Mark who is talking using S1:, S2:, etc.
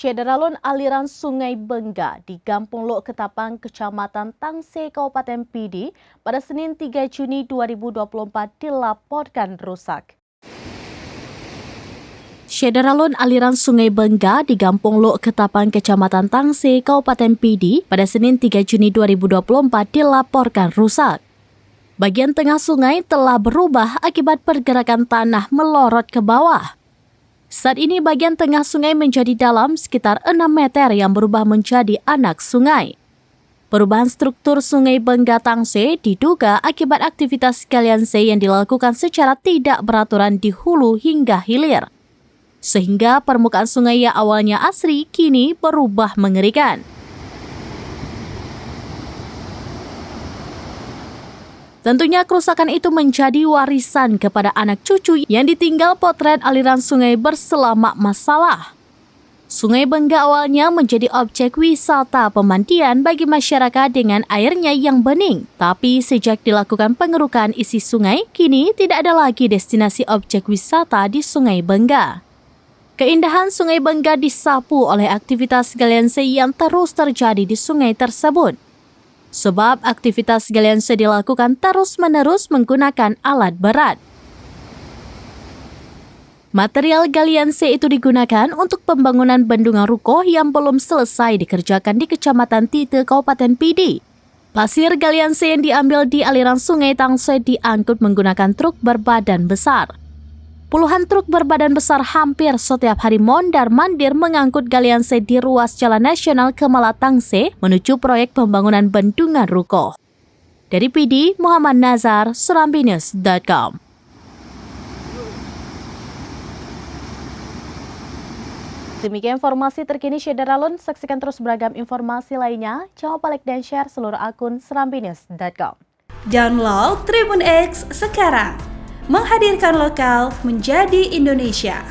S1: Syederalun aliran Sungai Bengga di Kampung Lok Ketapang, Kecamatan Tangse, Kabupaten Pidi pada Senin 3 Juni 2024 dilaporkan rusak. Syederalun aliran Sungai Bengga di Kampung Lok Ketapang, Kecamatan Tangse, Kabupaten Pidi pada Senin 3 Juni 2024 dilaporkan rusak. Bagian tengah sungai telah berubah akibat pergerakan tanah melorot ke bawah. Saat ini bagian tengah sungai menjadi dalam sekitar 6 meter yang berubah menjadi anak sungai. Perubahan struktur Sungai Bengga Tangse diduga akibat aktivitas galianse yang dilakukan secara tidak beraturan di hulu hingga hilir. Sehingga permukaan sungai yang awalnya asri kini berubah mengerikan. Tentunya kerusakan itu menjadi warisan kepada anak cucu yang ditinggal potret aliran sungai berselamak masalah. Sungai Bengga awalnya menjadi objek wisata pemandian bagi masyarakat dengan airnya yang bening. Tapi sejak dilakukan pengerukan isi sungai, kini tidak ada lagi destinasi objek wisata di Sungai Bengga. Keindahan Sungai Bengga disapu oleh aktivitas galianse yang terus terjadi di sungai tersebut. Sebab aktivitas galianse dilakukan terus-menerus menggunakan alat berat. Material galianse itu digunakan untuk pembangunan bendungan Rukoh yang belum selesai dikerjakan di Kecamatan Tite, Kabupaten Pidi. Pasir galianse yang diambil di aliran Sungai Tangse diangkut menggunakan truk berbadan besar. Puluhan truk berbadan besar hampir setiap hari mondar-mandir mengangkut galianse di ruas Jalan Nasional Kemala Tangse menuju proyek pembangunan bendungan Rukoh. Dari Pidi, Muhammad Nazar, SerambiNews.com. Demikian informasi terkini Syederalun. Saksikan terus beragam informasi lainnya. Jangan lupa like dan share seluruh akun SerambiNews.com.
S2: Download Tribun X sekarang. Menghadirkan lokal menjadi Indonesia.